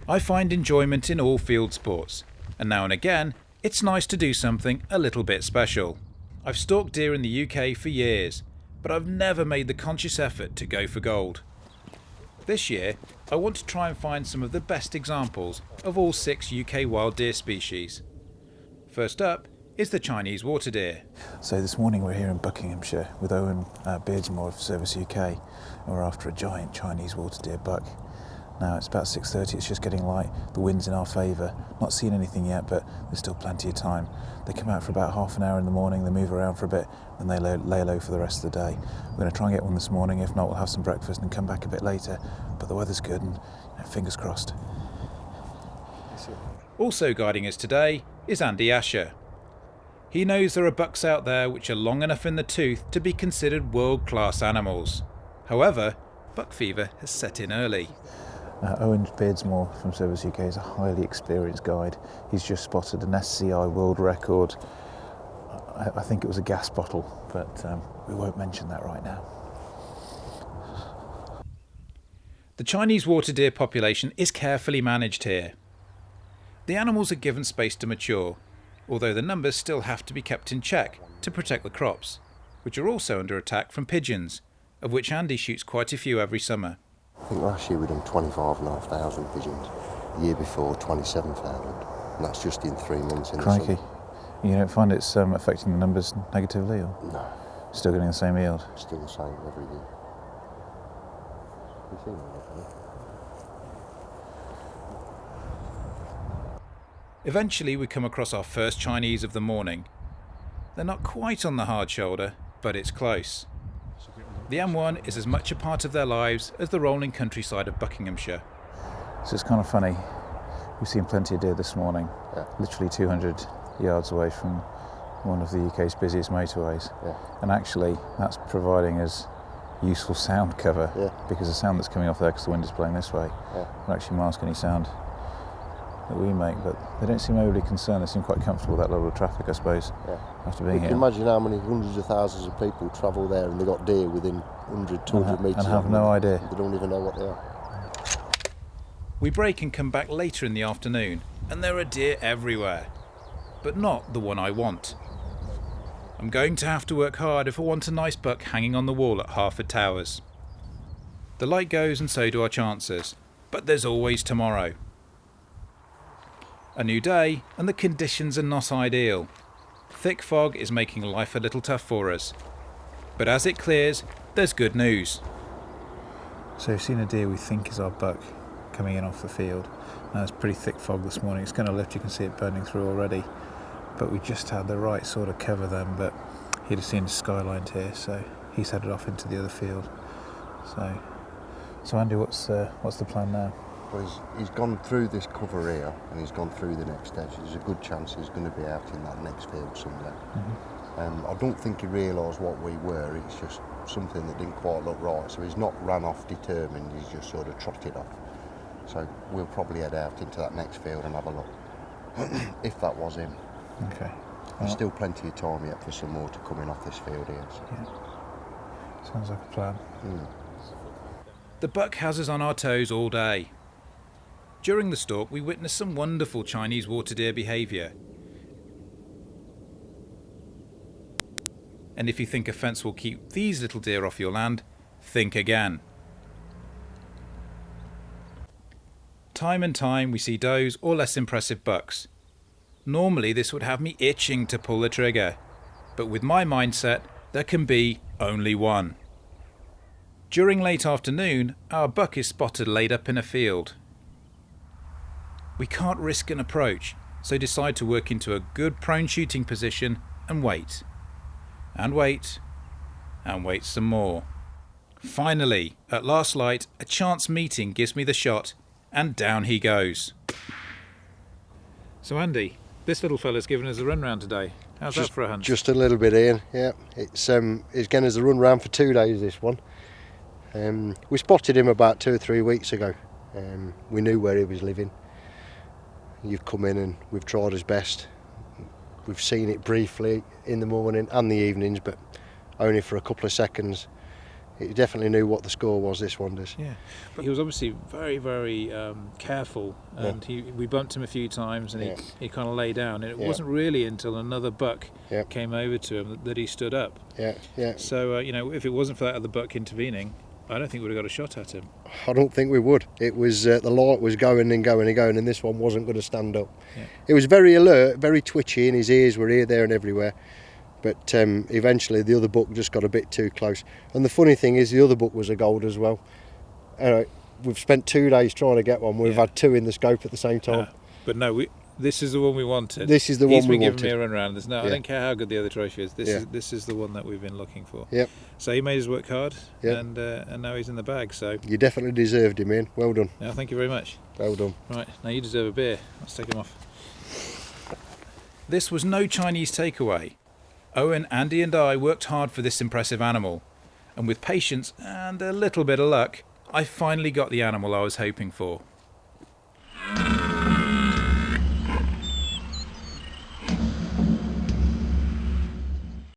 I find enjoyment in all field sports, and now and again, it's nice to do something a little bit special. I've stalked deer in the UK for years, but I've never made the conscious effort to go for gold. This year, I want to try and find some of the best examples of all 6 UK wild deer species. First up is the Chinese water deer. So this morning we're here in Buckinghamshire with Owen Beardsmore of Cervus UK, and we're after a giant Chinese water deer buck. Now it's about 6:30, it's just getting light, the wind's in our favour, not seeing anything yet, but there's still plenty of time. They come out for about half an hour in the morning, they move around for a bit, and they lay low for the rest of the day. We're going to try and get one this morning, if not we'll have some breakfast and come back a bit later, but the weather's good and fingers crossed. Also guiding us today is Andy Asher. He knows there are bucks out there which are long enough in the tooth to be considered world-class animals. However, buck fever has set in early. Owen Beardsmore from Cervus UK is a highly experienced guide. He's just spotted an SCI world record. I think it was a gas bottle, but we won't mention that right now. The Chinese water deer population is carefully managed here. The animals are given space to mature, although the numbers still have to be kept in check to protect the crops, which are also under attack from pigeons, of which Andy shoots quite a few every summer. I think last year we done 25,500 pigeons, the year before 27,000, and that's just in 3 months. Crikey. You don't find it's affecting the numbers negatively, or No. Still getting the same yield? Still the same every year. You've seen that, haven't you? Eventually we come across our first Chinese of the morning. They're not quite on the hard shoulder, but it's close. The M1 is as much a part of their lives as the rolling countryside of Buckinghamshire. So it's kind of funny. We've seen plenty of deer this morning, literally 200 yards away from one of the UK's busiest motorways. And actually that's providing us useful sound cover, because the sound that's coming off there, because the wind is blowing this way, will actually mask any sound that we make, but they don't seem overly concerned. They seem quite comfortable with that level of traffic, I suppose, after being here. You can imagine how many hundreds of thousands of people travel there and they've got deer within 100, 200 metres. And have no idea. They don't even know what they are. We break and come back later in the afternoon, and there are deer everywhere, but not the one I want. I'm going to have to work hard if I want a nice buck hanging on the wall at Harford Towers. The light goes and so do our chances, but there's always tomorrow. A new day, and the conditions are not ideal. Thick fog is making life a little tough for us. But as it clears, there's good news. So we've seen a deer we think is our buck coming in off the field. Now it's pretty thick fog this morning. It's going to lift, you can see it burning through already. But we just had the right sort of cover then, but he'd have seen the skyline here, so he's headed off into the other field. So Andy, what's the plan now? Well, he's gone through this cover here and he's gone through the next edge. There's a good chance he's going to be out in that next field someday. I don't think he realised what we were. It's just something that didn't quite look right. So he's not ran off determined, he's just sort of trotted off. So we'll probably head out into that next field and have a look, if that was him. Okay. There's still plenty of time yet for some more to come in off this field here. So. Sounds like a plan. The buck has us on our toes all day. During the stalk, we witnessed some wonderful Chinese water deer behaviour. And if you think a fence will keep these little deer off your land, think again. Time and time we see does or less impressive bucks. Normally this would have me itching to pull the trigger, but with my mindset, there can be only one. During late afternoon, our buck is spotted laid up in a field. We can't risk an approach, so decide to work into a good prone shooting position and wait. And wait. And wait some more. Finally, at last light, a chance meeting gives me the shot, and down he goes. So Andy, this little fella's given us a run round today. How's that for a hunt? Just a little bit, Ian. Yeah, it's getting us a run round for 2 days, this one. We spotted him about 2 or 3 weeks ago. We knew where he was living. You've come in and we've tried his best. We've seen it briefly in the morning and the evenings, but only for a couple of seconds. He definitely knew what the score was, this one does. Yeah, but he was obviously very, very careful, and we bumped him a few times, and he kind of lay down, and it wasn't really until another buck came over to him that he stood up. Yeah. So, if it wasn't for that other buck intervening, I don't think we would have got a shot at him. I don't think we would. It was the light was going and going and going, and this one wasn't going to stand up. Yeah. It was very alert, very twitchy, and his ears were here, there and everywhere. But eventually the other buck just got a bit too close. And the funny thing is the other buck was a gold as well. We've spent 2 days trying to get one. We've had two in the scope at the same time. But no, this is the one we wanted. This is the one we wanted. He's been giving me a run round. I don't care how good the other trophy is. This is the one that we've been looking for. Yep. So he made his work hard, and now he's in the bag. So you definitely deserved him, Ian. Well done. Yeah, thank you very much. Well done. Right, now you deserve a beer. Let's take him off. This was no Chinese takeaway. Owen, Andy and I worked hard for this impressive animal, and with patience and a little bit of luck, I finally got the animal I was hoping for.